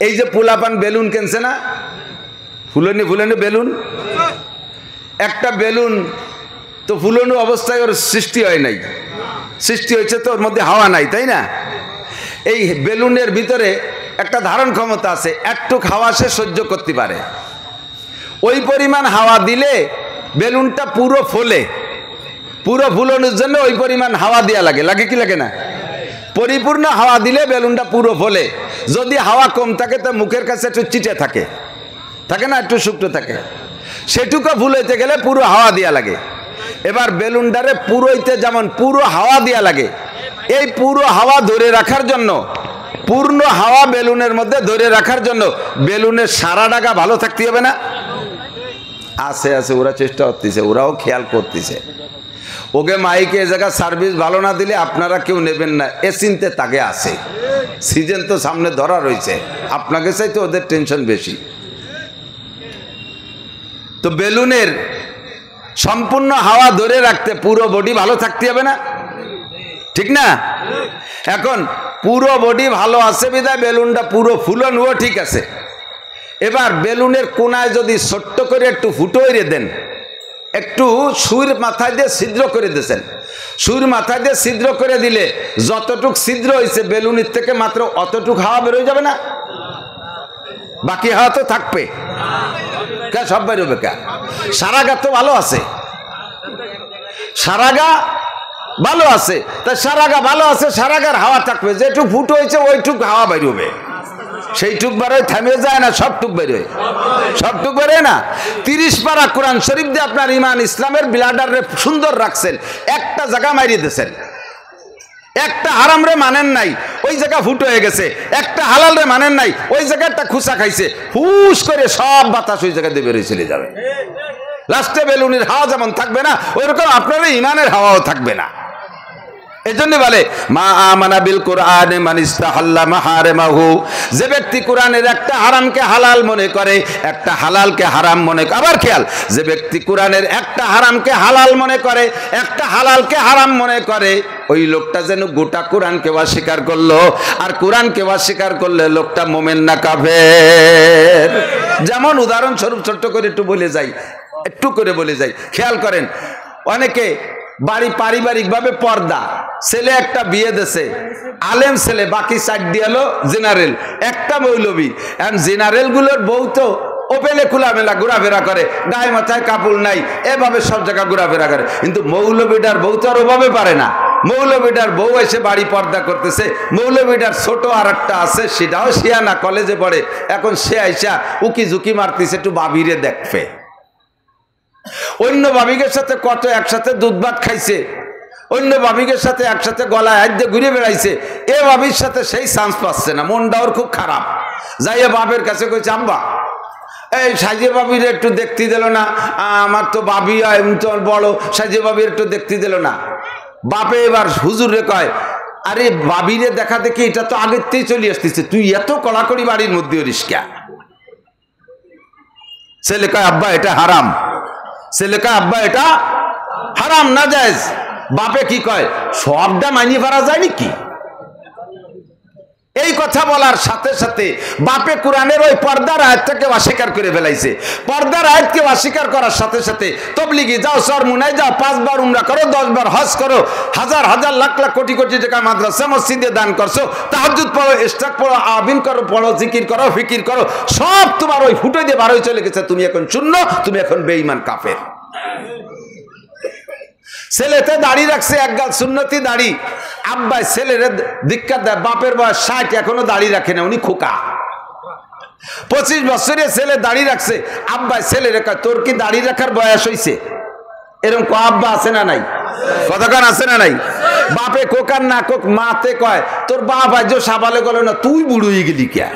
এই যে পোলাপান বেলুন কিনছে না, ফুলনি ফুলনি বেলুন, একটা বেলুন তো ফুলনো অবস্থায় ওর সৃষ্টি হয় নাই, সৃষ্টি হয়েছে তো ওর মধ্যে হাওয়া নাই, তাই না? এই বেলুনের ভিতরে একটা ধারণ ক্ষমতা আছে, একটুক হাওয়া সে সহ্য করতে পারে। ওই পরিমাণ হাওয়া দিলে বেলুনটা পুরো ফোলে, পুরো ফুলনোর জন্য ওই পরিমাণ হাওয়া দেওয়া লাগে, লাগে কি লাগে না? পরিপূর্ণ হাওয়া দিলে বেলুনটা পুরো ফোলে। যদি হাওয়া কম থাকে তো মুখের কাছে একটু চিটে থাকে, থাকে না, একটু শুকনো থাকে, সেটুকু ফুলাইতে গেলে পুরো হাওয়া দেওয়া লাগে। এবার বেলুনটারে পুরোইতে যেমন পুরো হাওয়া দেওয়া লাগে, এই পুরো হাওয়া ধরে রাখার জন্য, পূর্ণ হাওয়া বেলুনের মধ্যে ধরে রাখার জন্য বেলুনের সারা ডাগা ভালো থাকতে হবে না? আছে আছে, ওরা চেষ্টা করতেছে, ওরাও খেয়াল করতেছে। ওকে মাইকে এ জায়গা সার্ভিস ভালো না দিলে আপনারা কেউ নেবেন না, এ চিনতে তাকে আছে। সিজন তো সামনে ধরা রয়েছে, আপনাকে চাইতে ওদের টেনশন বেশি। তো বেলুনের সম্পূর্ণ হাওয়া ধরে রাখতে পুরো বডি ভালো থাকতে হবে না, ঠিক না? এখন পুরো বডি ভালো আছে বিধায় বেলুনটা পুরো ফুলনও ঠিক আছে। এবার বেলুনের কোনায় যদি ছোট্ট করে একটু ফুটো এড়ে দেন, একটু সুর মাথায় দিয়ে ছিদ্র করে দিয়েছেন, সুর মাথায় দিয়ে ছিদ্র করে দিলে যতটুক ছিদ্র হয়েছে বেলুনের থেকে মাত্র অতটুক হাওয়া বেরোয় যাবে না? বাকি হাওয়া তো থাকবে, কে সব বেরোবে? কে? সারা গা তো ভালো আছে, সারা গা ভালো আছে, তা সারা গা ভালো আছে, সারা গার হাওয়া থাকবে, যেটুক ফুটো হয়েছে ওইটুক হাওয়া বেরোবে। সেইটুক বেরোয়, থামে যায় না, সবটুক বেরোয়, সবটুক বেরোয় না। 30 পারা কোরআন শরীফ দিয়ে আপনার ইমান ইসলামের ব্লাডারে সুন্দর রাখছেন, একটা জায়গা মারিয়ে দিয়েছেন, একটা হারাম রে মানেন নাই, ওই জায়গা ফুটো হয়ে গেছে, একটা হালাল রে মানেন নাই, ওই জায়গাটা খুসা খাইছে, হুস করে সব বাতাস ওই জায়গা দিয়ে বেরিয়ে চলে যাবে। লাস্টে বেলুনের হাওয়া যেমন থাকবে না, ওইরকম আপনার ইমানের হাওয়াও থাকবে না। এজন্য বলে মা আমানা বিল কোরআনে মান ইস্তাহাল্লা মাহারিমাহু, যে ব্যক্তি কোরআনের একটা হারামকে হালাল মনে করে, একটা হালালকে হারাম মনে করে। আবার খেয়াল, যে ব্যক্তি কোরআনের একটা হারামকে হালাল মনে করে, একটা হালালকে হারাম মনে করে, ওই লোকটা যেন গোটা কোরআনকে অস্বীকার করলো। আর কোরআনকে অস্বীকার করলে লোকটা মুমিন না কাফের। যেমন উদাহরণস্বরূপ ছোট্ট করে একটু বলে যাই, একটু করে বলে যাই, খেয়াল করেন। অনেকে বাড়ি পারিবারিকভাবে পর্দা, ছেলে একটা বিয়ে দেশে আলেম ছেলে, বাকি 4 দিয়ে হলো জেনারেল, একটা মৌলবী। এখন জেনারেল গুলোর বউ তো ওপেলে খোলামেলা ঘোরাফেরা করে, গায়ে মাথায় কাপড় নাই, এভাবে সব জায়গায় ঘোরাফেরা করে। কিন্তু মৌলবীটার বউ তো আর ওভাবে পারে না। মৌলবীটার বউ এসে বাড়ি পর্দা করতেছে, মৌলবীটার ছোট আর একটা আছে, সেটাও শিয়ানা, কলেজে পড়ে। এখন সে আইসা উকি ঝুঁকি মারতেছে, একটু বাবিরে দেখবে। অন্য ভাবিকের সাথে কত একসাথে দুধ ভাত খাইছে, অন্য ভাবিকের সাথে একসাথে গলায় হাত দিয়ে ঘুরে বেড়াইছে, এ ভাবির সাথে সেই চান্স পাচ্ছে না, মনটা ওর খুব খারাপ। যাইয়া বাপের কাছে কইছে, আম্বা এই সাজিয়ে বাবির একটু দেখতে দিল না, আমার তো বাবি বড়, সাজিয়ে বাবির একটু দেখতে দিল না। বাপে এবার হুজুরে কয়, আরে বাবিরে দেখা দেখি এটা তো আগের থেকেই চলে আসতেছে, তুই এত কড়াকড়ি বাড়ির মধ্যে রিস্কা। ছেলে কয়, আব্বা এটা হারাম। ছেলে কয়, আব্বা এটা হারাম, না জায়েজ। বাপে কি কয়, সবটা মানিয়ে পারা যায় নাকি? এই কথা বলার সাথে সাথে বাপে কোরআনের ওই পর্দার আয়াতটাকে অস্বীকার করে ফেলাইছে। পর্দার আয়াতকে অস্বীকার করার সাথে সাথে তবলিগি যাও, সরমুনায় যাও, 5 বার উমরা করো, 10 বার হজ করো, হাজার হাজার লাখ লাখ কোটি কোটি টাকা মাদ্রাসা মসজিদে দান করছো, তাহাজ্জুদ পড়ো, ইশরাক পড়ো, আবিন করো, পড়ো, জিকির করো, ফিকির করো, সব তোমার ওই ফুটো দিয়ে বার হয়ে চলে গেছে। তুমি এখন শূন্য, তুমি এখন বেঈমান কাফের। ছেলেতে দাড়ি রাখছে, একগাল সুন্নতি দাড়ি, আব্বাই ছেলের দীক্ষা দেয়, বাপের বয়স 60, এখনো দাড়ি রাখে না, উনি খোকা। 25 বছরের ছেলে দাড়ি রাখছে, আব্বাই ছেলের কয়, তোর কি দাড়ি রাখার বয়স হয়েছে? এরকম ক আব্বা আছে না নাই? কতক্ষণ আছে না নাই? বাপে কোকার না কোক, মাতে কয়, তোর বাপ আজ সাবালে গেল না, তুই বুড়ো হয়ে গেলি কে?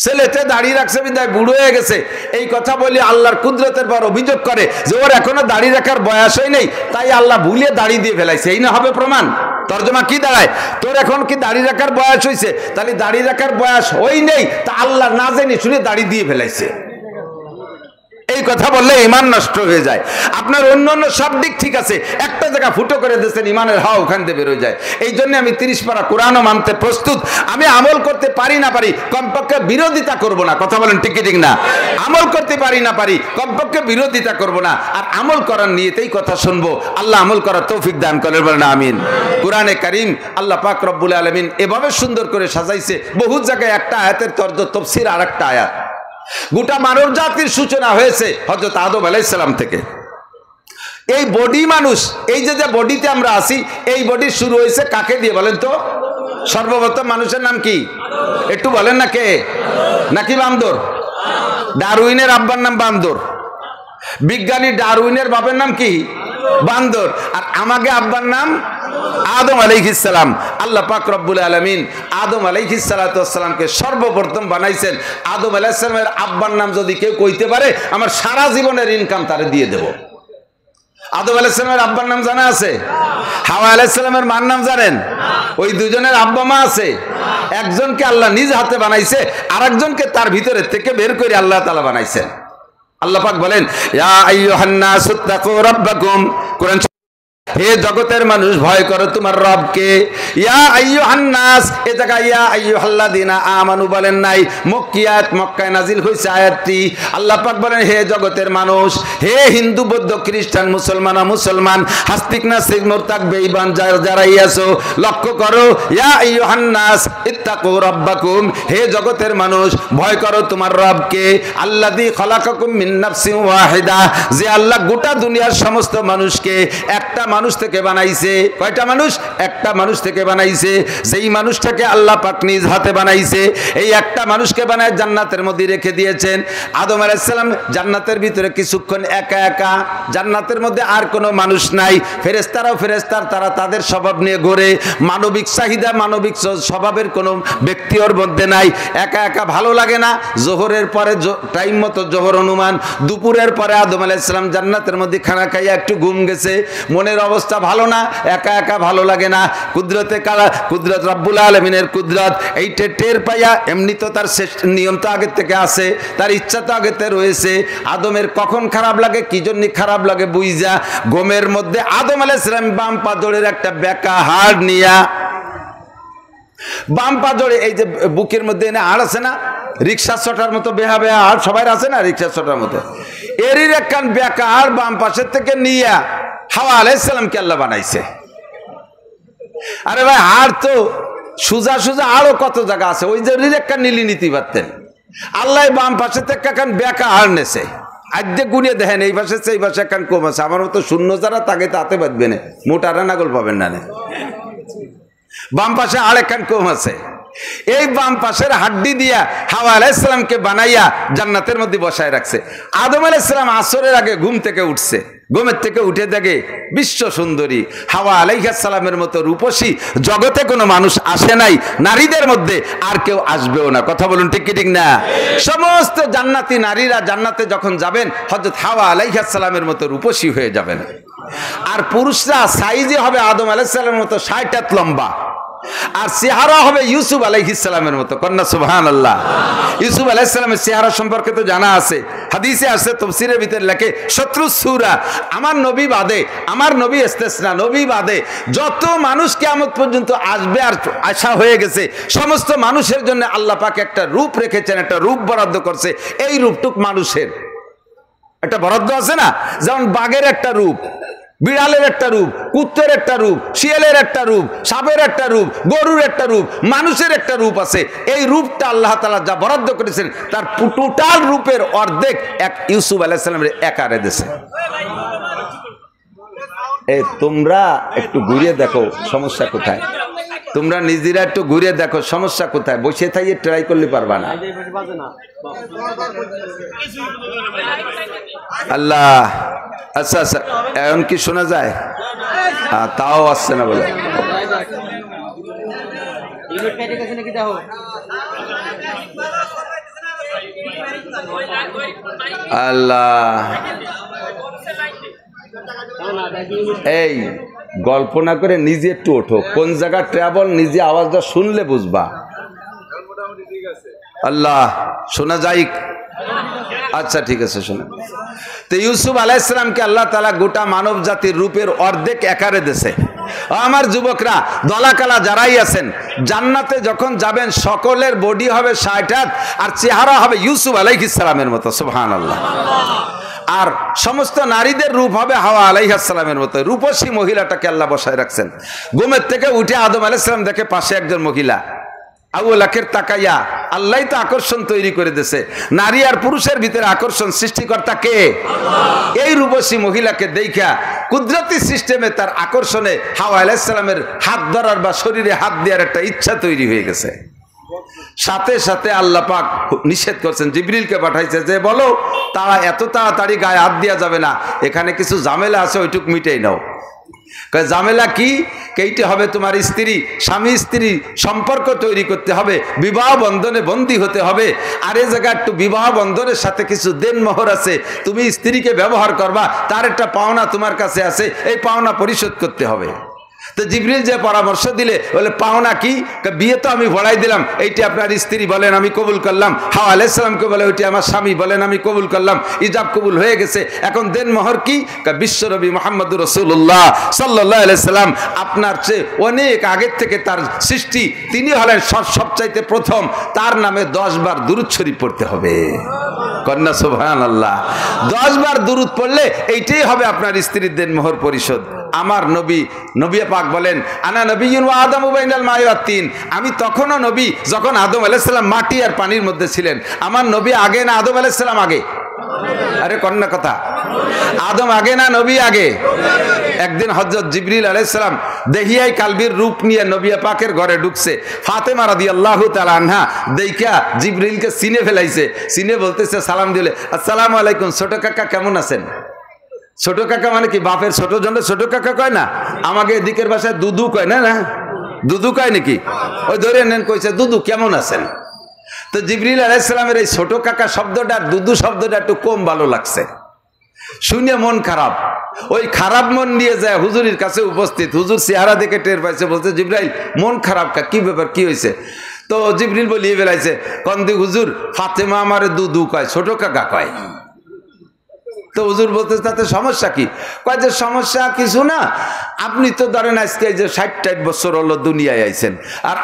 ছেলেতে দাঁড়িয়ে রাখছে বিদায় বুড়ো হয়ে গেছে। এই কথা বলি আল্লাহর কুদরতের পর অভিযোগ করে যে ওর এখনো দাড়ি রাখার বয়স হয় নেই, তাই আল্লাহ ভুলিয়ে দাড়ি দিয়ে ফেলাইছে। এই না হবে প্রমাণ? তর্জমা কি দাঁড়ায়? তোর এখন কি দাড়ি রাখার বয়স হয়েছে? তাহলে দাড়ি রাখার বয়স হই নেই, তা আল্লাহ না জেনে শুনে দাড়ি দিয়ে ফেলাইছে। এই কথা বললে ইমান নষ্ট হয়ে যায়। আপনার অন্য অন্য সব দিক ঠিক আছে, একটা জায়গা ফুটো করে দিয়েছেন, ইমানের হাওয়া ওখান থেকে বেরোয় যায়। এই জন্য আমি 30 পারা কোরআনও মানতে প্রস্তুত। আমি আমল করতে পারি না পারি, কমপক্ষে বিরোধিতা করব না। কথা বলেন ঠিক ঠিক না? আমল করতে পারি না পারি, কমপক্ষে বিরোধিতা করব না, আর আমল করার নিয়তেই কথা শুনবো। আল্লাহ আমল করার তৌফিক দান করেন, বলেন আমিন। কোরআনে কারীম আল্লাহ পাক রব্বুল আলামিন এভাবে সুন্দর করে সাজাইছে, বহু জায়গায় একটা আয়াতের তফসির আর একটা আয়াত। গোটা মানব জাতির সূচনা হয়েছে হযরত আদম আলাইহিস সালাম থেকে। এই বডি মানুষ, এই যে যে বডিতে আমরা আছি, এই বডি শুরু হয়েছে কাকে দিয়ে বলেন তো? সর্বপ্রথম মানুষের নাম কি? একটু বলেন না, কে? নাকি বান্দর? ডারউইনের আব্বার নাম বান্দর, বিজ্ঞানী ডারউইনের বাবার নাম কি? বান্দর। আর আমাকে আব্বার নাম আদম আলাইহিস সালাম। আল্লাহ পাক রব্বুল আলামিন আদম আলাইহিস সালাতু ওয়াস সালামকে সর্বপ্রথম বানাইছেন। আদম আলাইহিস সালামের আব্বার নাম যদি কেউ কইতে পারে, আমার সারা জীবনের ইনকাম তারে দিয়ে দেব। আদম আলাইহিস সালামের আব্বার নাম জানা আছে? হাওয়া আলাইহিস সালামের মার নাম জানেন? ওই দুজনের আব্বা মা আছে। একজনকে আল্লাহ নিজ হাতে বানাইছে, আরেকজনকে তার ভিতরে থেকে বের করে আল্লাহ তাআলা বানাইছেন। আল্লাহ পাক বলেন, ইয়া আইয়ুহান নাসুত্তাকু রাব্বাকুম, কোরআন, হে জগতের মানুষ ভয় করো তোমার রবকে। ইয়া আইয়ুহান নাস, এ জায়গায় ইয়া আইয়ুহাল্লাযিনা আমানু বলেন নাই, মক্কিয়াত, মক্কায় নাজিল হয়েছে আয়াতটি। আল্লাহ পাক বলেন, হে জগতের মানুষ, হে হিন্দু বৌদ্ধ খ্রিস্টান মুসলমান মুসলমান, হাস্তিক নাস্তিক মোরতাদ বেঈমান যারাই আছো, লক্ষ্য করো, ইয়া আইয়ুহান নাস ইত্তাকু রাব্বাকুম, হে জগতের মানুষ ভয় করো তোমার রবকে। আল্লাযী খালাকাকুম মিন নাফসিন ওয়াহিদা, যে আল্লাহ গোটা দুনিয়ার সমস্ত মানুষকে একটা মানুষ থেকে বানাইছে। কয়টা মানুষ? একটা মানুষ থেকে বানাইছে। যেই মানুষটাকে আল্লাহ পাক নিজ হাতে বানাইছে, এই একটা মানুষকে বানায় জান্নাতের মধ্যে রেখে দিয়েছেন। আদম আলাইহিস সালাম জান্নাতের ভিতরে কিছুক্ষণ একা একা, জান্নাতের মধ্যে আর কোনো মানুষ নাই। ফেরেশতারাও ফেরেশতার, তারা তাদের স্বভাব নিয়ে ঘোরে, মানবিক চাহিদা মানবিক স্বভাবের কোনো ব্যক্তি ওর মধ্যে নাই। একা একা ভালো লাগে না। জোহরের পরে টাইম মতো জোহর অনুমান, দুপুরের পরে আদম আলাইহিস সালাম জান্নাতের মধ্যে খানা খাইয়া একটু ঘুম গেছে, মনের অবস্থা ভালো না, একা একা ভালো লাগে না। কুদরতে কারা, কুদরত রব্বুল আলামিনের কুদরত, এই টের পাইয়া, এমনি তো তার নিয়ম তো আগের থেকে আছে, তার ইচ্ছা তো আগেতে রয়েছে। আদমের কখন খারাপ লাগে, কি জন্য খারাপ লাগে বুঝা, ঘুমের মধ্যে আদম আলাইহিস সালাম বাম পা জোড়ের একটা বেকা হাড় নিয়া, বাম পা জোড়ে এই যে বুকের মধ্যে এনে হাড় আছে না, রিক্সা ছটার মতো বেহা বেহা হাড় সবাই আছে না, রিক্সা ছটার মতো, এরই একখান বেকা হাড় বাম পাশের থেকে নিয়া হাওয়া আলাইহিস সালামকে আল্লাহ বানাইছে। আরে ভাই, হাড় তো সুজা সুজা আরো কত জায়গা আছে, ওই যে রিরেক্কা নীলি নীতি পারতেন। আল্লাহ বাম পাশে থেকে একখান বেকা হাড় নেছে, আদ্যে গুনিয়ে দেখেন, এই পাশে এই পাশে একখান কম আছে। আমার মতো শূন্য যারা তাকে তাতে বাঁধবে না, মোটারা নাগল পাবেন না। বাম পাশে আর একখান কম আছে। এই বাম পাশের হাড্ডি দিয়া হাওয়া আলাইহিস সালামকে বানাইয়া জান্নাতের মধ্যে বসায় রাখছে। আদম আলাইহিস সালাম আসরের আগে ঘুম থেকে উঠছে, ঘুমের থেকে উঠে দেখে বিশ্ব সুন্দরী হাওয়া আলাইহিস সালামের মতো রূপসী জগতে কোনো মানুষ আসে নাই, নারীদের মধ্যে আর কেউ আসবেও না। কথা বলুন ঠিক কি ঠিক না? সমস্ত জান্নাতি নারীরা জান্নাতে যখন যাবেন, হযরত হাওয়া আলাইহিস সালামের মতো রূপসী হয়ে যাবেন। আর পুরুষরা সাইজে হবে আদম আলাইহিস সালামের মতো 60 হাত লম্বা, আর চেহারা হবে ইউসুফ আলাইহিস সালামের মতো। কন্যা সুবহানাল্লাহ। ইউসুফ আলাইহিস সালামের চেহারা সম্পর্কে তো জানা আছে, হাদিসে আছে, তাফসীরের ভিতরে লেখে 70 সূরা। আমার নবী বাদে, আমার নবী ইস্তেসনা, নবী বাদে যত মানুষ কিয়ামত পর্যন্ত আসবে আর আশা হয়ে গেছে, সমস্ত মানুষের জন্য আল্লাহ পাক একটা রূপ রেখেছেন, একটা রূপ বরাদ্দ করছে। এই রূপটুক মানুষের একটা বরাদ্দ আছে না, যেমন বাঘের একটা রূপ, বিড়ালের একটা রূপ, কুত্তের একটা রূপ, শিয়ালের একটা রূপ, সাপের একটা রূপ, গরুর একটা রূপ, মানুষের একটা রূপ আছে। এই রূপটা আল্লাহ তাআলা যা বরাদ্দ করেছেন, তার টোটাল রূপের অর্ধেক এক ইউসুফ আলাইহিস সালামের একারে দিয়েছে। এই তোমরা একটু ঘুরিয়ে দেখো সমস্যা কোথায়, তোমরা নিজেরা একটু ঘুরে দেখো সমস্যা কোথায়। বসে থাইয়ে ট্রাই করলে পারবা না। আল্লাহ, আচ্ছা আচ্ছা, এখন কি শোনা যায়? তাও আসছে না বলে। আল্লাহ, এই গল্প না করে নিজে একটু ওঠো, কোন জায়গা ট্রাভেল নিজে আওয়াজটা শুনলে বুঝবা। আল্লাহ, শোনা যায়? আচ্ছা ঠিক আছে শুনুন। তো ইউসুফ আলাইহিস সালামকে আল্লাহ তাআলা গোটা মানব জাতির রূপের অর্ধেক একারে দেশে। আমার যুবকরা দলাকালা যারাই আছেন, জান্নাতে যখন যাবেন সকলের বডি হবে 60 হাত আর চেহারা হবে ইউসুফ আলাইহিস সালামের মতো। সুবহানাল্লাহ। আর সমস্ত নারীদের রূপ হবে হাওয়া আলাইহিস সালামের মতো। রূপসী মহিলাটাকে আল্লাহ বসায় রাখছেন। ঘুমের থেকে উঠে আদম আলাইহিস সালাম দেখে পাশে একজন মহিলা, আউলাকের তাকাইয়া আল্লাহ তো আকর্ষণ তৈরি করে দিয়েছে। নারী আর পুরুষের ভিতরে আকর্ষণ সৃষ্টিকর্তা কে? আল্লাহ। এই রূপসী মহিলাকে দেখা কুদরতি সিস্টেমে তার আকর্ষণে হাওয়া আলাইহিস সালামের হাত ধরার বা শরীরে হাত দেওয়ার একটা ইচ্ছা তৈরি হয়ে গেছে। সাথে সাথে আল্লাহ পাক নিষেধ করছেন, জিবরিলকে পাঠাইছে যে বলো তারা এত তাড়াতাড়ি গায়ে হাত দেওয়া যাবে না, এখানে কিছু ঝামেলা আছে, ওইটুক মিটেই নাও। ঝামেলা কি? এইটা হবে তোমার স্ত্রী, স্বামী স্ত্রী সম্পর্ক তৈরি করতে হবে, বিবাহ বন্ধনে বন্দী হতে হবে। আর এই জায়গায় একটু বিবাহ বন্ধনের সাথে কিছু দেনমোহর আছে, তুমি স্ত্রীকে ব্যবহার করবা, তার একটা পাওনা তোমার কাছে আছে, এই পাওনা পরিশোধ করতে হবে। তো জিবরিল যে পরামর্শ দিলে বলে পাওনা কি? বিয়ে তো আমি ভরাই দিলাম, এইটি আপনার স্ত্রী বলেন আমি কবুল করলাম। হাওয়া আলাইহিস সালামকে বলে ওইটি আমার স্বামী বলেন আমি কবুল করলাম, ইজাব কবুল হয়ে গেছে। এখন দেনমোহর কি? বিশ্বনবী মুহাম্মদুর রাসূলুল্লাহ সাল্লাল্লাহু আলাইহি সাল্লাম আপনার চেয়ে অনেক আগের থেকে তার সৃষ্টি, তিনি হলেন সবচাইতে প্রথম, তার নামে 10 বার দুরূদ শরীফ পড়তে হবে। কন্যা সুবহানাল্লাহ। 10 বার দুরূদ পড়লে এইটাই হবে আপনার স্ত্রীর দেনমোহর পরিশোধ। আমার নবী পাক বলেন আনা নবিয়্যুন ওয়া আদামু বাইনাল মাই ওয়াত তিন, আমি তখনও নবী যখন আদম আলাইহিস সালাম মাটি আর পানির মধ্যে ছিলেন। আমার নবী আগে না আদম আলাইহিস সালাম আগে? আরে কন্যা কথা, আদম আগে না নবী আগে? একদিন হযরত জিবরিল আলাইহিস সালাম দেহিয়াই কালবির রূপ নিয়ে নবী পাকের ঘরে ঢুকছে। ফাতেমা রাদিয়াল্লাহু তাআলা আনহা দেইখা জিবরিলকে চিনে ফেলাইছে, চিনে বলতেছে সালাম দিলে আসসালামু আলাইকুম, ছোট কাকা কেমন আছেন? ছোট কাকা মানে কি বাপের ছোট জন্য ছোট কাকা কয় না? আমাকে এদিকের ভাষায় দুদু কয় না, না দুদু কয় নাকি? ওই ধরে নেন কইছে দুদু কেমন আছেন। তো জিবরিল আলাইহিস সালামের এই ছোট কাকা শব্দটা দুদু শব্দটা একটু কম ভালো লাগছে, শুনে মন খারাপ। ওই খারাপ মন নিয়ে যায় হুজুরের কাছে উপস্থিত। হুজুর চেহারা দেখে টের পাইছে, বলছে জিবরাইল মন খারাপ কা, কি ব্যাপার, কি হয়েছে? তো জিবরিল বলিয়ে বেলাইছে কন্দি হুজুর ফাতেমা আমারে দুদু কয়, ছোট কাকা কয়। তো হুজুর বলতে তাতে সমস্যা কি? কয় যে সমস্যা কিছু না, আপনি তো ধরেন আজকে যে 60-60 বছর হলো দুনিয়ায় আইছেন, আর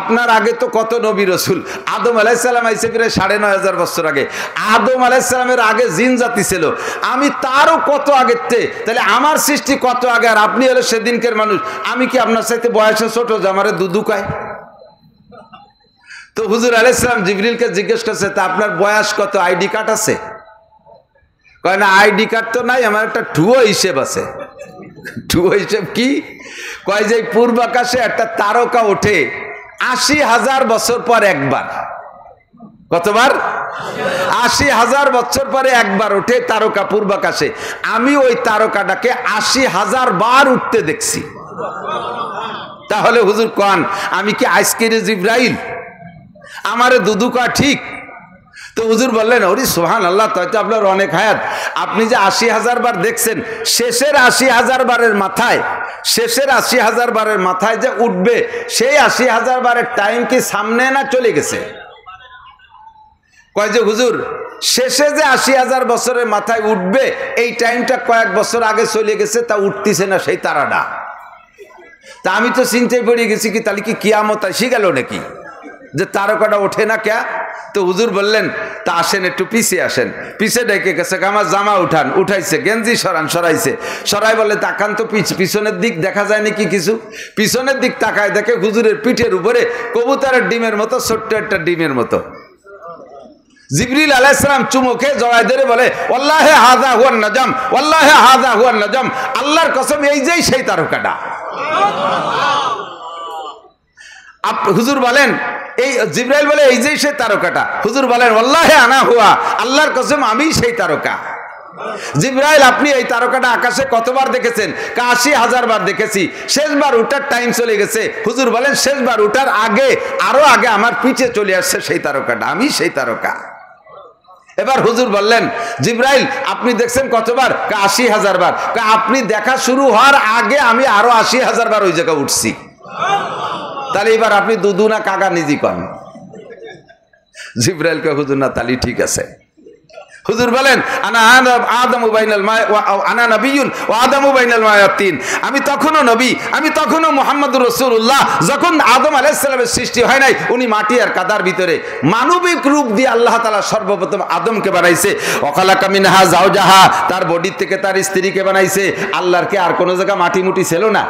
আপনার আগে তো কত নবী রসুল। আদম আলাইহিস সালাম আইছে প্রায় 9500 বছর আগে। আদম আলাইহিস সালামের আগে জিন জাতি ছিল, আমি তারও কত আগের তে, তাহলে আমার সৃষ্টি কত আগে, আর আপনি হলো সেদিনকের মানুষ। আমি কি আপনার সাথে বয়সে ছোট যে আমারে দুদু কয়? তো হুজুর আলাইহিস সালাম জিবরিলকে জিজ্ঞেস করছে তা আপনার বয়স কত, আইডি কার্ড আছে? কয় না আইডি কার্ড তো নাই, আমার একটা ঠুয়ো হিসেব আছে। ঠুয়ো হিসেব কি? কয় যে পূর্বাকাশে একটা তারকা ওঠে 80,000 বছর পর একবার। কতবার? 80,000 বছর পরে একবার ওঠে তারকা পূর্বাকাশে। আমি ওই তারকাটাকে 80,000 বার উঠতে দেখছি। তাহলে হুজুর কন আমি কি আজকের জিবরাইল? আমারে দুদু কয় ঠিক? তো হুজুর বললেন ওরে সুবহানাল্লাহ, তাই তো আপনার অনেক হায়াত। আপনি যে 80,000 বার দেখছেন, শেষের 80,000 বারের মাথায়, শেষের 80,000 বারের মাথায় যে উঠবে, সেই 80,000 বারের টাইম কি সামনে না চলে গেছে? কয় যে হুজুর শেষে যে 80,000 বছরের মাথায় উঠবে, এই টাইমটা কয়েক বছর আগে চলে গেছে, তা উঠতেছে না সেই তারাটা। তা আমি তো চিন্তায় পড়ে গেছি কি তাহলে কি কিয়ামত এসে গেল নাকি যে তারকাটা ওঠে না কে? তো হুজুর বললেন তা আসেন একটু পিছিয়ে আসেন। পিছে ডেকে গেছে, আমার জামা উঠান, উঠাইছে, গেঞ্জি সরান, সরাইছে। সরাই বলে তাকান তো পিছনের দিক দেখা যায় নাকি কিছু? পিছনের দিক তাকায় দেখে হুজুরের পিঠের উপরে কবুতরের ডিমের মতো ছোট্ট একটা ডিমের মতো। জিবরিল আলাইহিস সালাম চুমুকে জড়ায় ধরে বলে ওয়াল্লাহি হাযা হুয়ান নাজম, ওয়াল্লাহি হাযা হুয়ান নাজম, আল্লাহর কসম এই যেই সেই তারকাটা। হুজুর বলেন এই জিবরাইল বলে এই যেই সেই তারকাটা। হুজুর বলেন ওয়াল্লাহি আনা হুয়া, আল্লাহর কসম আমি সেই তারকা। জিবরাইল আপনি এই তারকাটা আকাশে কতবার দেখেছেন? 80,000 বার দেখেছি। শেষবার উঠার টাইম চলে গেছে। হুজুর বলেন শেষবার উঠার আগে আরো আগে আমার পিছে চলে আসছে সেই তারকাটা, আমি সেই তারকা। এবার হুজুর বললেন জিবরাইল আপনি দেখছেন কতবার? 80,000 বার। আপনি দেখা শুরু হওয়ার আগে আমি আরো 80,000 বার ওই জায়গায় উঠছি। তাহলে এবার আপনি দুদু না কাকা নিজে কন? জিবরাইল কে হুজুর না তালি ঠিক আছে। হুজুর বলেন আনা আদামু বাইনাল মা আনা নবিয়্যুন ওয়া আদামু বাইনাল মায়াতিন, আমি তখনও নবী, আমি তখনও মুহাম্মদুর রাসূলুল্লাহ। যখন আদম আলাইহিস সালামের সৃষ্টি হয় নাই, উনি মাটি আর কাদার ভিতরে মানবিক রূপ দিয়ে আল্লাহ তাআলা সর্বপ্রথম আদমকে বানাইছে। ওয়া খালাকা মিনহা যাওজাহা, তার বডি থেকে তার স্ত্রীকে বানাইছে। আল্লাহর কি আর কোনো জায়গা মাটি মুটি ছিল না?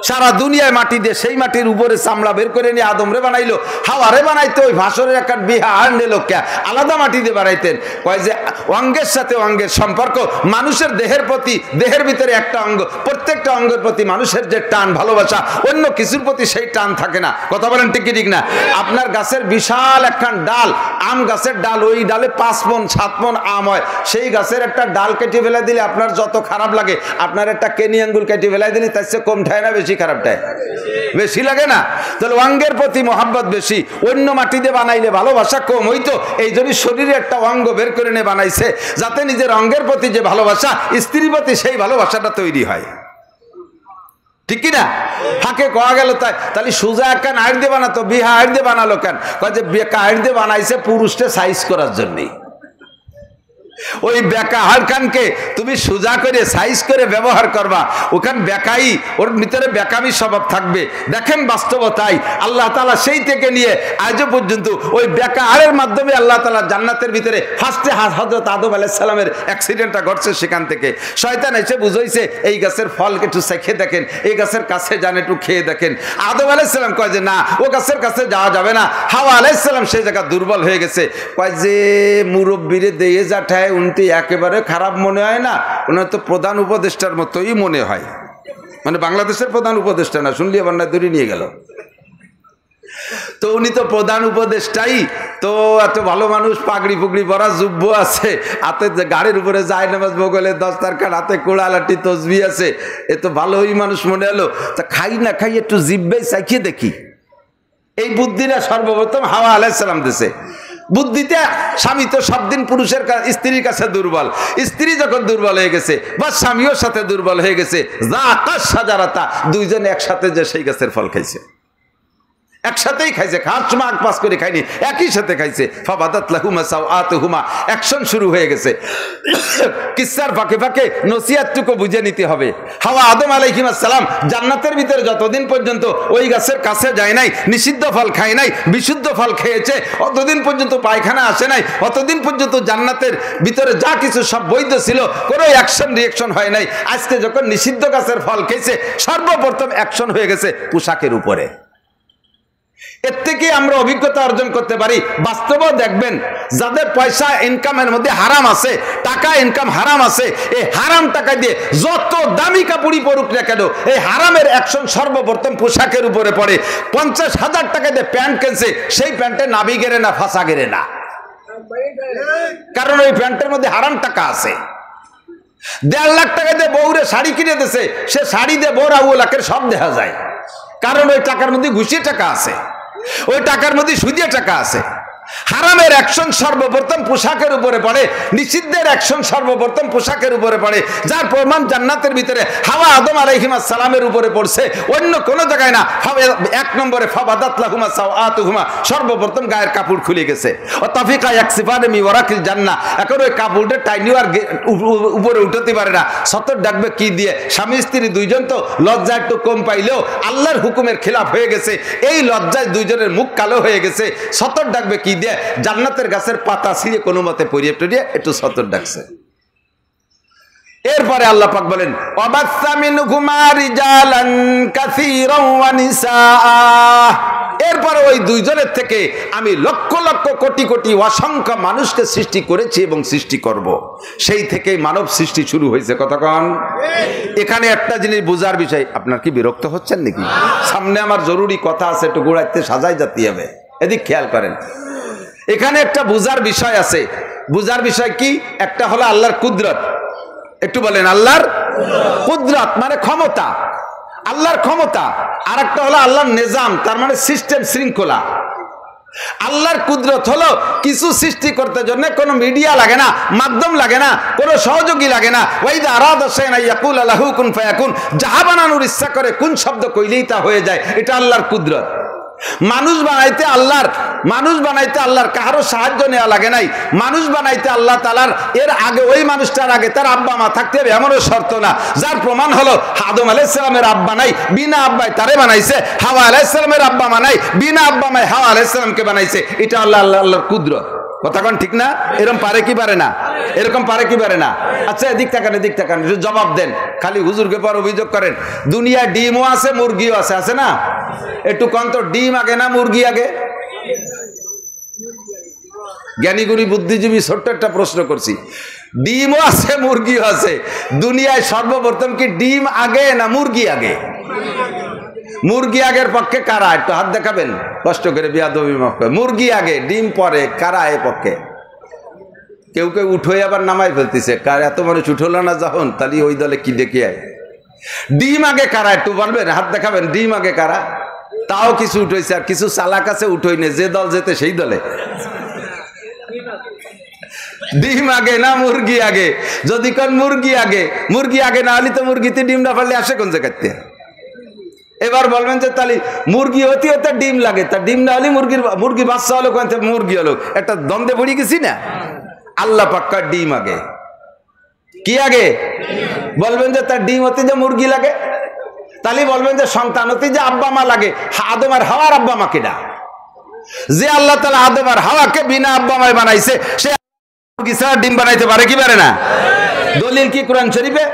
সারা দুনিয়ায় মাটি দিয়ে সেই মাটির উপরে চামড়া বের করে নিয়ে আদমরে বানাইলো, হাওয়ারে বানাইতো। ওই ভাসরের একটা বিহা আর নিলো কে আলাদা মাটি দিয়ে বানাইতেন। কয় যে অঙ্গের সাথে অঙ্গের সম্পর্ক, মানুষের দেহের প্রতি, দেহের ভিতরে একটা অঙ্গ, প্রত্যেকটা অঙ্গের প্রতি মানুষের যে টান ভালোবাসা, অন্য কিছুর প্রতি সেই টান থাকে না। কথা বলেন ঠিক কি ঠিক না? আপনার গাছের বিশাল একখান ডাল, আম গাছের ডাল, ওই ডালে 5 মণ 7 মণ আম হয়। সেই গাছের একটা ডাল কেটে ফেলে দিলে আপনার যত খারাপ লাগে, আপনার একটা কেনি আঙ্গুল কেটে ফেলে দিলে তার চেয়ে কম ঠায় না বেশি খারাপটায়? বেশি লাগে না? তাহলে অঙ্গের প্রতি মহাব্বত বেশি। অন্য মাটি দিয়ে বানাইলে ভালোবাসা কম হইতো। এই জন্য শরীরে একটা অঙ্গ বের করে নিয়ে বানাইছে, যাতে নিজের অঙ্গের প্রতি যে ভালোবাসা, স্ত্রীর প্রতি সেই ভালোবাসাটা তৈরি হয়। ঠিক কিনা? ফাঁকে কয়া গেল তাই, তাহলে সুজা একটা আইন দিয়ে বানাতো, বিহা আইন দিয়ে বানালো কেন? কয় যে বেকা আইন দিয়ে বানাইছে পুরুষকে সাইজ করার জন্যই। ওই বেকা হাড়খানকে তুমি সোজা করে সাইজ করে ব্যবহার করবা, ওখান বেকাই, ওর ভিতরে বেকামি স্বভাব থাকবে। দেখেন বাস্তবতাই আল্লাহ তাআলা সেই থেকে নিয়ে আজও পর্যন্ত ওই বেকা হাড়ের মাধ্যমে আল্লাহ তাআলা জান্নাতের ভিতরে ফার্স্টে হযরত আদম আলাইহিস সালামের অ্যাক্সিডেন্টটা ঘটছে। সেখান থেকে শয়তান এসে বুঝাইছে এই গাছের ফল একটু চেখে দেখেন, এই গাছের কাছে যান একটু খেয়ে দেখেন। আদম আলাইহিস সালাম কয় যে না, ও গাছের কাছে যাওয়া যাবে না। হাওয়া আলাইহিস সালাম সেই জায়গা দুর্বল হয়ে গেছে। কয় যে মুরব্বিরে দিয়ে যাঠায় উনটি একেবারে খারাপ মনে হয় না, ওনার তো প্রধান উপদেষ্টার মতোই মনে হয়। মানে বাংলাদেশের প্রধান উপদেষ্টা না, শুনলি আবার না দূরে নিয়ে গেল। তো উনি তো প্রধান উপদেষ্টাই, তো এত ভালো মানুষ, পাগড়ি পুগড়ি পরা, যুব্য আছে, হাতে গাড়ির উপরে যায় নামাজ, বগলে দস্তারখান, হাতে কোড়ালাটি তসবি আছে, এ তো ভালোই মানুষ মনে হলো। তা খাই না খাই একটু জিব্বে চাখিয়ে দেখি। এই বুদ্ধিটা সর্বপ্রথম হাওয়া আলাইহিস সালাম দিছে। বুদ্ধিতে স্বামী তো সব দিন পুরুষের স্ত্রীর কাছে দুর্বল, স্ত্রী যখন দুর্বল হয়ে গেছে বা স্বামীও সাথে দুর্বল হয়ে গেছে, যা আকাশ সাজারাতা, দুইজন একসাথে যে সেই গাছের ফল খাইছে, একসাথেই খাইছে, খাওয়ার সময় আগ পাস করে খাইনি, একই সাথে খাইছে। ফাবাদাত লাহুমা সাওআতুহুমা, অ্যাকশন শুরু হয়ে গেছে। কিসসার ফাঁকে ফাঁকে নসিহতটুকু বুঝে নিতে হবে। হাওয়া আদম আলাইহিস সালাম জান্নাতের ভিতরে যতদিন পর্যন্ত ওই গাছের কাছে যায় নাই, নিষিদ্ধ ফল খায় নাই, বিশুদ্ধ ফল খেয়েছে, অতদিন পর্যন্ত পায়খানা আসে নাই, অতদিন পর্যন্ত জান্নাতের ভিতরে যা কিছু সব বৈধ ছিল, কোনো অ্যাকশন রিয়াকশন হয় নাই। আজকে যখন নিষিদ্ধ গাছের ফল খেয়েছে, সর্বপ্রথম অ্যাকশন হয়ে গেছে পোশাকের উপরে। এর থেকে আমরা অভিজ্ঞতা অর্জন করতে পারি। বাস্তবেও দেখবেন যাদের পয়সা ইনকামের মধ্যে হারাম আছে, টাকা ইনকাম হারাম আছে, এই হারাম টাকা দিয়ে যত দামি কাপড়ই পরুক না কেন, এই হারামের অ্যাকশন সর্বপ্রথম পোশাকের উপরে পড়ে। 50,000 টাকা দিয়ে প্যান্ট কিনছে, সেই প্যান্টে নাভি গেরে না, ফাঁসা গেরে না, কারণ ওই প্যান্টের মধ্যে হারাম টাকা আছে। 1.5 লাখ টাকা দিয়ে বউরে শাড়ি কিনে দিয়েছে, সে শাড়ি দিয়ে বউরা ও লাখের সব দেখা যায়, কারণ ওই টাকার মধ্যে ঘুষিয়ে টাকা আছে, ওই টাকার মধ্যে সুদিয়ে টাকা আছে। হারামের অ্যাকশন সর্বপ্রথম পোশাকের উপরে পড়ে, নিষিদ্ধের অ্যাকশন সর্বপ্রথম পোশাকের উপরে পড়ে, যার প্রমাণ জান্নাতের ভিতরে হাওয়া আদম আলাইহিস সালামের উপরে পড়ছে, অন্য কোনো জায়গায় না। 1 নম্বরে ফাবাদাত লাহুমা সাওআতুহুমা, সর্বপ্রথম গায়ের কাপড় খুলে গেছে। ও তাফিকা ইয়াকসিফানে মি ওয়ারাকিল জান্নাহ, এখন ওই কাপড়টা টাইনি আর উপরে উঠতে পারে না। সতর ডাকবে কি দিয়ে? স্বামী স্ত্রী দুইজন তো লজ্জা একটু কম পাইলেও আল্লাহর হুকুমের খেলাফ হয়ে গেছে, এই লজ্জায় দুইজনের মুখ কালো হয়ে গেছে। সতর ডাকবে কি দিয়ে? জান্নাতের গাছের পাতা ছিঁড়ে কোনো মতে পরিয়ে টরিয়ে একটু সতর ডাকছে। এরপরে আল্লাহ পাক বলেন ওয়াবাসসা মিনহুমা রিজালান কাসীরান ওয়া নিসাআ, এরপরে ওই দুইজনের থেকে আমি লক্ষ লক্ষ কোটি কোটি অসংখ্য মানুষকে সৃষ্টি করেছি এবং সৃষ্টি করব। সেই থেকেই মানব সৃষ্টি শুরু হয়েছে। কতক্ষণ? এখানে একটা জিনিস বোঝার বিষয়, আপনার কি বিরক্ত হচ্ছেন নাকি? সামনে আমার জরুরি কথা আছে, একটু গোড়াইতে সাজাই যেতে হবে, এদিক খেয়াল করেন। এখানে একটা বুঝার বিষয় আছে। বুঝার বিষয় কি? একটা হলো আল্লাহর কুদরত, একটু বলেন আল্লাহর কুদরত মানে ক্ষমতা, আল্লাহর ক্ষমতা। আর একটা হলো আল্লাহর নিজাম, তার মানে সিস্টেম, শৃঙ্খলা। আল্লাহর কুদরত হলো কিছু সৃষ্টি করতে জন্য কোনো মিডিয়া লাগে না, মাধ্যম লাগে না, কোনো সহযোগী লাগে না। ওয়াইদা আরাদা শাইআন ইয়াকুল লাহু কুন ফায়াকুন, যাহা বানানোর ইচ্ছা করে কোন শব্দ কইলেই তা হয়ে যায়, এটা আল্লাহর কুদরত। মানুষ বানাইতে আল্লাহর মানুষ বানাইতে আল্লাহর কারো সাহায্য নেওয়া লাগে নাই। মানুষ বানাইতে আল্লাহ তাআলার এর আগে ওই মানুষটার আগে তার আব্বা মা থাকতে হবে এমনও শর্ত না। যার প্রমাণ হলো আদম আলাইহিস সালামের আব্বা নাই, বিনা আব্বায় তারে বানাইছে। হাওয়া আলাইহিস সালামের আব্বা মা নাই, বিনা আব্বা মায় হাওয়া আলাইহিস সালামকে বানাইছে। এটা আল্লাহর কুদরত। কথা কোন ঠিক না? এরকম পারে কি পারে না? এরকম পারে কি পারে না? আচ্ছা এদিক তাকান, এদিক তাকান, একটু জবাব দেন। খালি হুজুরকে পর অভিযোগ করেন। দুনিয়ায় ডিমও আছে, মুরগিও আছে, আছে না? একটু কন তো, ডিম আগে না মুরগি আগে? জ্ঞানীগুণী বুদ্ধিজীবী ছোট্ট একটা প্রশ্ন করছি। ডিমও আছে, মুরগিও আছে। দুনিয়ায় সর্বপ্রথম কি ডিম আগে না মুরগি আগে? মুরগি আগের পক্ষে কারা? একটু হাত দেখাবেন কষ্ট করে, বিয়াদবি মাফ করে। মুরগি আগে, ডিম পরে, কারা এ পক্ষে? কেউ কেউ উঠোয় আবার নামাই ফেলতেছে। কার এত মানুষ উঠলো না যখন, তাহলে ওই দলে কি দেখে আয়? ডিম আগে কারা একটু বলবেন, হাত দেখাবেন। ডিম আগে কারা? তাও কিছু উঠেছে, আর কিছু চালাক আছে উঠোই নে, যে দল যেতে সেই দলে। ডিম আগে না মুরগি আগে? যদি কোন মুরগি আগে, মুরগি আগে না হলে তো মুরগিতে ডিম না পারলে আসে কোন জায়গাতে? এবার বলবেন যে তাহলে মুরগি হতে হতে ডিম লাগে, তা ডিম না হলে মুরগি বাচ্চা হলো কোন মুরগি হলো, একটা দ্বন্দ্বে পড়ে গেছি না? আল্লাহ পাক্কা ডিম আগে। কি আগে? বলবেন যে তার ডিম হতে যে মুরগি লাগে, তাহলে বলবেন যে সন্তান হতে যে আব্বা মা লাগে। আদম আর হাওয়ার আব্বা মা কেডা? যে আল্লাহ তাআলা আদম আর হাওয়াকে বিনা আব্বা মায় বানাইছে, সে মুরগি ছাড়া ডিম বানাইতে পারে কি পারে না? দলিল কি কোরআন শরীফে?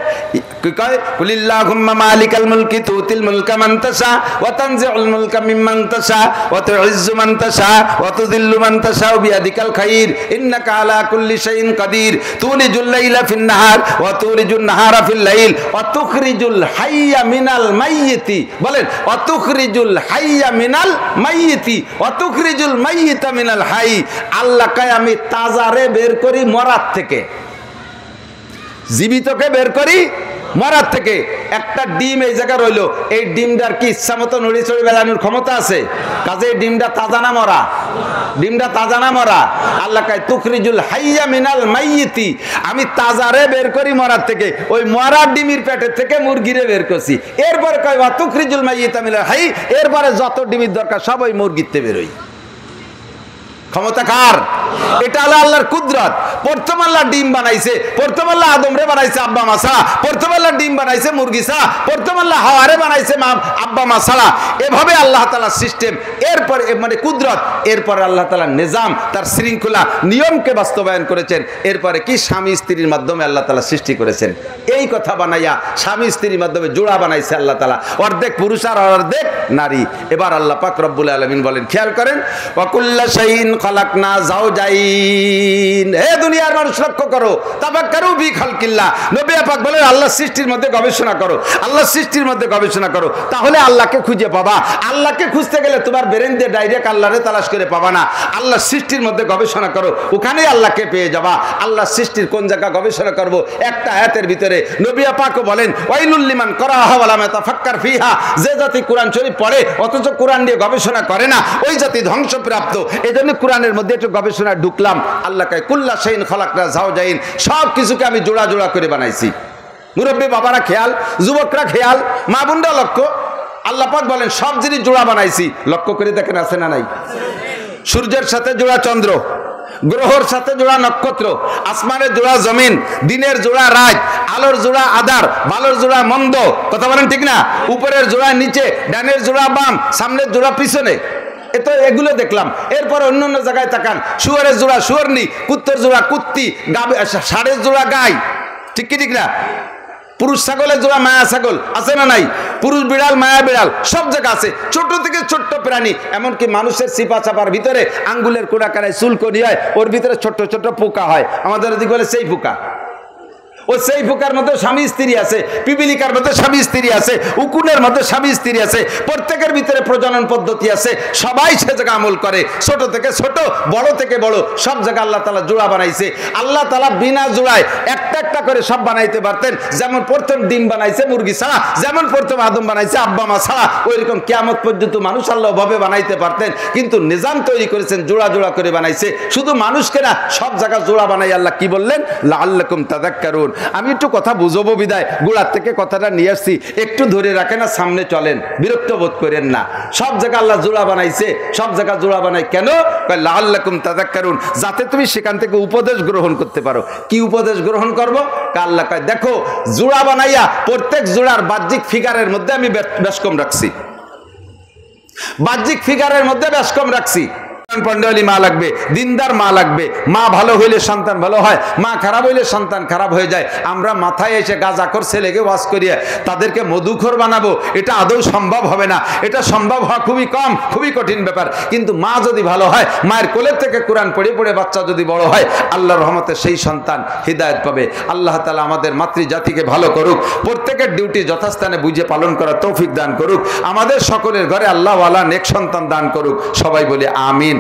কয় কুলিল্লাহুম্মা মালিকাল মুলকি তুতিল মুলকা মান তাশা ওয়া তানজিউল মুলকা মিম্মান তাশা ওয়া তুইজ্জু মান তাশা ওয়া তুযিল্লু মান তাশা বিয়াদিকাল খাইর ইন্নাকা আলা কুল্লি শাইইন কাদির তুলিজুল লাইলা ফিন নাহার ওয়া তুলিজুন নাহারা ফিল লাইল ওয়া তুখরিজুল হাইয়া মিনাল মাইয়িতি। বলেন ওয়া তুখরিজুল হাইয়া মিনাল মাইয়িতি ওয়া তুখরিজুল মাইয়িতা মিনাল হাই। আল্লাহ কয় আমি তাজারে বের করি মরার থেকে, জীবিতকে বের করি মরার থেকে। একটা ডিম এই জায়গা রইলো, এই ডিমটার কি ইচ্ছা মতো নড়ি চড়ি বেড়ানোর ক্ষমতা আছে? কাজে এই ডিমটা তাজা না মরা? ডিমটা তাজা না মরা? আল্লাহ কয় তুখরিজুল হাইয়া মিনাল মাইয়িতি, আমি তাজারে বের করি মরার থেকে। ওই মরার ডিমের পেটের থেকে মুরগিরে বের করছি। এরপরে কয় ওয়া তুখরিজুল মাইয়িতা মিনাল হাই, এরপরে যত ডিমের দরকার সব ওই মুরগিতে বেরোই। ক্ষমতা কার? এটা হলো আল্লাহর কুদরত। প্রথম আল্লাহ ডিম বানাইছে, প্রথম আল্লাহ আদম রে বানাইছে আব্বা মা ছাড়া, প্রথম আল্লাহ ডিম বানাইছে মুরগি ছাড়া, প্রথম আল্লাহ হাওয়ারে বানাইছে আব্বা মা ছাড়া। এভাবে আল্লাহ তাআলার সিস্টেম, এরপর মানে কুদরত, এরপর আল্লাহ তাআলার নিজাম, তার শৃঙ্খলা নিয়মকে বাস্তবায়ন করেছেন। এরপরে কি স্বামী স্ত্রীর মাধ্যমে আল্লাহ তাআলা সৃষ্টি করেছেন। এই কথা বানাইয়া স্বামী স্ত্রীর মাধ্যমে জোড়া বানাইছে আল্লাহ তাআলা, অর্ধেক পুরুষ আর অর্ধেক নারী। এবার আল্লাহ পাক রব্বুল আলামিন বলেন, খেয়াল করেন, ওয়া কুল্লা শাইইন খালাকনা যাওজাইন। হে দুনিয়ার মানুষ লক্ষ্য করো, তাফাক্কারু ফি খালকিল্লাহ। নবী পাক বলেন আল্লাহ সৃষ্টির মধ্যে গবেষণা করো, আল্লাহ সৃষ্টির মধ্যে গবেষণা করো, তাহলে আল্লাহকে খুঁজে পাবা। আল্লাহকে খুঁজতে গেলে তোমার ব্রেন দিয়ে ডাইরেক্ট আল্লাহরে তালাশ করে পাবা না। আল্লাহ সৃষ্টির মধ্যে গবেষণা করো, ওখানেই আল্লাহকে পেয়ে যাবা। আল্লাহ সৃষ্টির কোন জায়গা গবেষণা করব? একটা আয়াতের ভিতরে নবী পাকও বলেন ওয়াইলুল লিমান করাহা ওয়া লাম ইয়াতাফাক্কার ফিহা। যে জাতি কোরআন শরীফ পড়ে অথচ কোরআন নিয়ে গবেষণা করে না, ওই জাতি ধ্বংসপ্রাপ্ত। এজন্য কোরআনের মধ্যে একটু গবেষণা ঢুকলাম। আল্লাহ কয় কুল্লা শাইইন খালাকনা যাওজাইন, সব কিছুকে আমি জোড়া জোড়া করে বানাইছি। মুরব্বী বাবারা খেয়াল, যুবকরা খেয়াল, মা বোনরা লক্ষ্য। আল্লাহ পাক বলেন সব জিনিস জোড়া বানাইছি। লক্ষ্য করে দেখেন আছে না নাই? সূর্যের সাথে জোড়া চন্দ্র, গ্রহর সাথে জোড়া নক্ষত্র, আসমানের জোড়া জমিন, দিনের জোড়া রাত, আলোর জোড়া আধার, ভালোর জোড়া মন্দ। কথা বলেন ঠিক না? উপরের জোড়া নিচে, ডানের জোড়া বাম, সামনের জোড়া পিছনে। এতো এগুলো দেখলাম। এরপরে অন্য অন্য জায়গায় তাকান, শুয়ারের জোড়া শুয়ারনি, কুত্তের জোড়া কুত্তি, ষাঁড়ের জোড়া গাই। ঠিক কি ঠিক না? পুরুষ ছাগলের জোড়া মায়া ছাগল, আছে না নাই? পুরুষ বিড়াল মায়া বিড়াল, সব জায়গা আছে। ছোট থেকে ছোট্ট প্রাণী, এমনকি মানুষের চিপা চাপার ভিতরে আঙ্গুলের কোড়াকানায় চুলকনি হয়, ওর ভিতরে ছোট্ট ছোট্ট পোকা হয়। আমাদের এদিকে বলে সেই পোকা। ও সেই পোকার মধ্যে স্বামী স্ত্রী আছে, পিপিলিকার মধ্যে স্বামী স্ত্রী আছে, উকুনের মধ্যে স্বামী স্ত্রী আছে, প্রত্যেকের ভিতরে প্রজনন পদ্ধতি আছে। সবাই সে জায়গা আমল করে, ছোট থেকে ছোট, বড় থেকে বড়, সব জায়গা আল্লাহ তাআলা জোড়া বানাইছে। আল্লাহ তাআলা বিনা জোড়ায় একটা একটা করে সব বানাইতে পারতেন। যেমন প্রথম ডিম বানাইছে মুরগি ছাড়া, যেমন প্রথম আদম বানাইছে আব্বা মা ছাড়া, ওইরকম কিয়ামত পর্যন্ত মানুষ আল্লাহ ভাবে বানাইতে পারতেন। কিন্তু নিজাম তৈরি করেছেন, জোড়া জোড়া করে বানাইছে। শুধু মানুষকে না, সব জায়গা জোড়া বানাই আল্লাহ কি বললেন? লাআল্লাকুম তাযাক্কারুন। আমি একটু কথা বুঝবো বিদায় গোড়ার থেকে কথাটা নিয়ে আসছি, একটু ধরে রাখেন না, সামনে চলেন, বিরক্ত বোধ করেন না। সব জায়গা আল্লাহ জোড়া বানাইছে, সব জায়গা জোড়া বানাই কেন? লাআল্লাকুম তাযাক্কারুন, যাতে তুমি সেখান থেকে উপদেশ গ্রহণ করতে পারো। কি উপদেশ গ্রহণ করবো? আল্লাহ কয় দেখো জোড়া বানাইয়া প্রত্যেক জোড়ার বাহ্যিক ফিগারের মধ্যে আমি বেশ কম রাখছি, বাহ্যিক ফিগারের মধ্যে বেশ কম রাখছি। পন্ডালি মা লাগবে, দিনদার মা লাগবে। মা ভালো হইলে সন্তান ভালো হয়, মা খারাপ হইলে সন্তান খারাপ হয়ে যায়। আমরা মাথায় এসে গাঁজাখোর ছেলেকে ওয়াজ করিয়ে তাদেরকে মধুখোর বানাবো, এটা আদৌ সম্ভব হবে না। এটা সম্ভব হওয়া খুবই কম, খুবই কঠিন ব্যাপার। কিন্তু মা যদি ভালো হয়, মায়ের কোলের থেকে কোরআন পড়ে পড়ে বাচ্চা যদি বড় হয়, আল্লাহর রহমতে সেই সন্তান হিদায়াত পাবে। আল্লাহ তাআলা আমাদের মাতৃজাতিকে ভালো করুক, প্রত্যেকের ডিউটি যথাস্থানে বুঝে পালন করার তৌফিক দান করুক, আমাদের সকলের ঘরে আল্লাহওয়ালা নেক সন্তান দান করুক। সবাই বলে আমিন।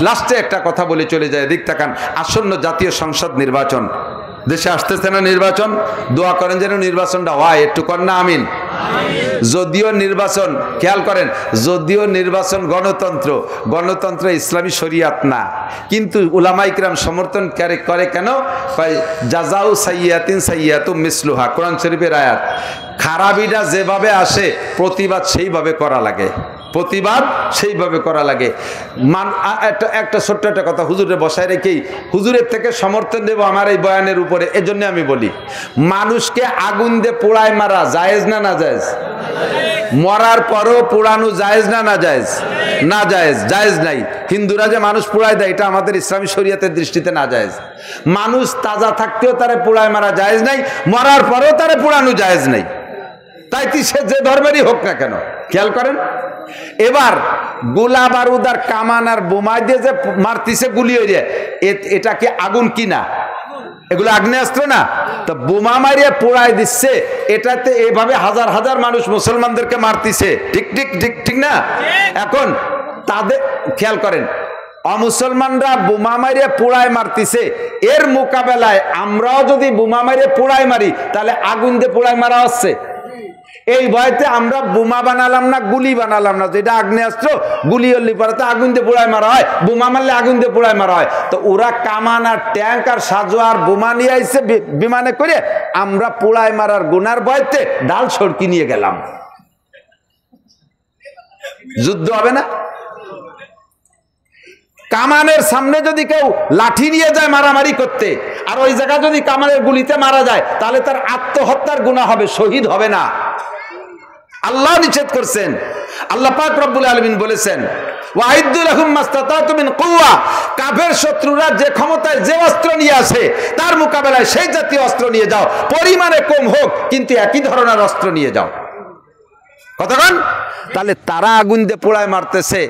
লাস্টে একটা কথা বলে চলে যায়, দিক তাকান। আসন্ন জাতীয় সংসদ নির্বাচন দেশে আসতেছে না, নির্বাচন দোয়া করেন যেন নির্বাচনটা হয়, একটু কর না আমিন। যদিও নির্বাচন, খেয়াল করেন, যদিও নির্বাচন গণতন্ত্র ইসলামী শরিয়াত না, কিন্তু উলামা ইকরাম সমর্থন করে কেন? জাযাউ সাইয়্যাতিন সাইয়্যাতুম মিসলুহা, কোরআন শরীফের আয়াত। খারাপিটা যেভাবে আসে প্রতিবাদ সেইভাবে করা লাগে, প্রতিবাদ সেইভাবে করা লাগে। একটা ছোট্ট একটা কথা হুজুরে বসায় রেখেই হুজুরের থেকে সমর্থন দেব আমার এই বয়ানের উপরে। এজন্য আমি বলি, মানুষকে আগুন দিয়ে পোড়ায় মারা জায়েজ না না জায়েজ? মরার পরও পোড়ানো জায়েজ না না জায়েজ? না জায়েজ, জায়েজ নাই। হিন্দুরা যে মানুষ পোড়ায় দেয়, এটা আমাদের ইসলামী শরীয়তের দৃষ্টিতে না জায়েজ। মানুষ তাজা থাকতেও তারে পোড়ায় মারা জায়েজ নাই, মরার পরেও তারে পোড়ানো জায়েজ নাই। তাই সে যে ধর্মেরই হোক না কেন। খেয়াল করেন, এবার গোলা বারুদ আর কামান আর বোমা দিয়ে যে মারতিছে গুলি হয়ে যায়, এটা কি আগুন কিনা? এগুলো আগ্নেয়াস্ত্র না? তো বোমা মারিয়ে পোড়ায় দিচ্ছে, এটাতে এভাবে হাজার হাজার মানুষ মুসলমানদেরকে মারতিছে, ঠিক ঠিক ঠিক ঠিক না? এখন তাদের খেয়াল করেন, অমুসলমানরা বোমা মারিয়ে পোড়ায় মারতিছে, এর মোকাবেলায় আমরাও যদি বোমা মারিয়ে পোড়ায় মারি, তাহলে আগুন দিয়ে পোড়ায় মারা হচ্ছে। এই ভয়তে আমরা বোমা বানালাম না, গুলি বানালাম না, যেটা আগ্নেয়াস্ত্র, গুলি হলে পরে তো আগুন দিয়ে পোড়ায় মারা হয়, বোমা মারলে আগুন দিয়ে পোড়ায় মারা হয়। তো ওরা কামান আর ট্যাঙ্ক আর সাজো আর বোমা নিয়ে আইছে বিমানে করে, আমরা পোড়ায় মারার গুনার ভয়তে ডাল সড়কি নিয়ে গেলাম। যুদ্ধ হবে না? কামানের সামনে যদি কেউ লাঠি নিয়ে যায় মারামারি করতে, আর ওই জায়গা যদি কামানের গুলিতে মারা যায়, তাহলে তার আত্মহত্যার গুনাহ হবে, শহীদ হবে না। আল্লাহ নিষেধ করছেন। আল্লাহ পাক রব্বুল আলামিন বলেছেন, ওয়াইদু লাহুম মাসতাতাতু মিন কুওয়া, কাফের শত্রুরা যে ক্ষমতায় যে অস্ত্র নিয়ে আসে, তার মোকাবেলায় সেই জাতীয় অস্ত্র নিয়ে যাও, পরিমাণে কম হোক কিন্তু একই ধরনের অস্ত্র নিয়ে যাও। কতক্ষণ? তাহলে তারা আগুন দিয়ে পোড়ায় মারতেছে,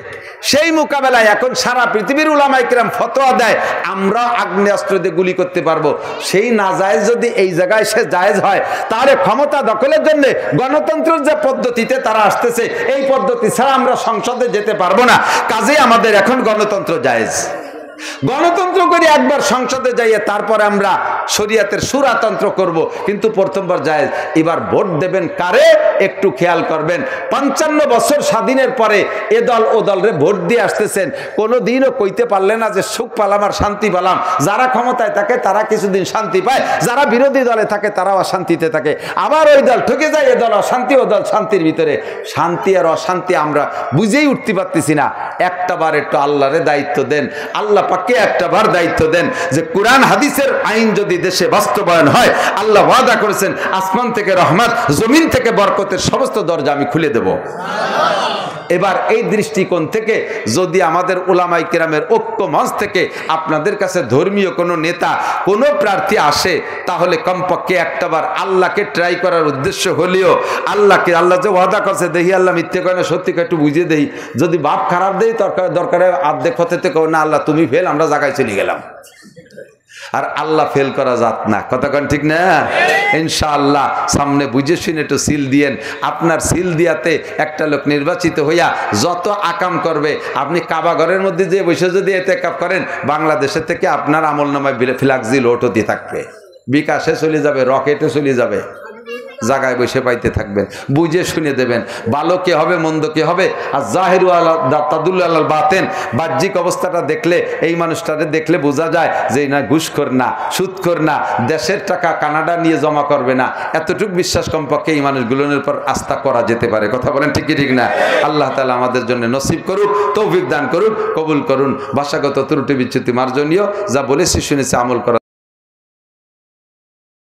সেই মোকাবেলায় এখন সারা পৃথিবীর উলামায়ে কিরাম ফতোয়া দেয় আমরা আগ্নেয়াস্ত্র দিয়ে গুলি করতে পারবো। সেই নাজায়েজ যদি এই জায়গায় সে জায়েজ হয়, তাহলে ক্ষমতা দখলের জন্য গণতন্ত্রের যে পদ্ধতিতে তারা আসতেছে, এই পদ্ধতি ছাড়া আমরা সংসদে যেতে পারবো না। কাজেই আমাদের এখন গণতন্ত্র জায়েজ। গণতন্ত্র করে একবার সংসদে যাইয়ে তারপরে আমরা শরিয়াতের সুরাতন্ত্র করব, কিন্তু প্রথমবার জায়েজ। এবার ভোট দেবেন কারে একটু খেয়াল করবেন। 55 বছর স্বাধীনের পরে এ দল ও দল রে ভোট দিয়ে আসতেছেন, কোনো দিনও কইতে পারলেন না যে সুখ পালাম আর শান্তি পালাম। যারা ক্ষমতায় থাকে তারা কিছুদিন শান্তি পায়, যারা বিরোধী দলে থাকে তারাও অশান্তিতে থাকে। আবার ওই দল ঠকে যায়, এ দল অশান্তি, ও দল শান্তির ভিতরে। শান্তি আর অশান্তি আমরা বুঝেই উঠতে পারতেছি না। একটা বার একটু আল্লাহরে দায়িত্ব দেন, আল্লাহ পাককে একটা বার দায়িত্ব দেন যে কোরআন হাদিসের আইন যদি দেশে বাস্তবায়ন হয়, আল্লাহ ওয়াদা করেছেন আসমান থেকে রহমত, জমিন থেকে বরকতের সমস্ত দরজা আমি খুলে দেব। এবার এই দৃষ্টিকোণ থেকে যদি আমাদের উলামায়ে কিরামের ঐক্য মঞ্চ থেকে আপনাদের কাছে ধর্মীয় কোনো নেতা, কোনো প্রার্থী আসে, তাহলে কমপক্ষে একটাবার আল্লাহকে ট্রাই করার উদ্দেশ্য হলেও আল্লাহকে, আল্লাহ যে ওয়াদা করছে, দেখি আল্লাহ মিথ্যে কয় না, সত্যি একটু বুঝিয়ে দেই। যদি বাপ খারাপ দেই দরকারে আর্ধেক হতে থেকে না, আল্লাহ তুমি ফেল, আমরা জায়গায় চলে গেলাম। আর আল্লাহ ফেল করা যাত না, কতক্ষণ ঠিক না? ইনশাআল্লাহ সামনে বুঝে শুনে একটু সিল দিয়েন। আপনার সিল দিয়াতে একটা লোক নির্বাচিত হইয়া যত আকাম করবে, আপনি কাবা ঘরের মধ্যে যে বসে যদি ইতিকাফ করেন, বাংলাদেশের থেকে আপনার আমল নামায় ফ্লাক্সি লোড হতে থাকবে, বিকাশে চলে যাবে, রকেটে চলে যাবে। জায়গায় বসে পাইতে থাকবেন, বুঝে শুনে দেবেন ভালো কে হবে মন্দ কে হবে। আর জাহিরু আলা তাদুল্লু আলাল বাতেন, বাহ্যিক অবস্থাটা দেখলে এই মানুষটাকে দেখলে বোঝা যায় যে না ঘুষখোর না, সুদখোর না, দেশের টাকা কানাডা নিয়ে জমা করবে না, এতটুকু বিশ্বাস কমপক্ষে এই মানুষগুলোর উপর আস্থা করা যেতে পারে। কথা বলেন ঠিক কি ঠিক না? আল্লাহ তাআলা আমাদের জন্য নসিব করুক, তৌফিক দান করুন, কবুল করুন। ভাষাগত ত্রুটি বিচ্যুতি মার্জনীয়, যা বলেছি শুনেছি আমল করা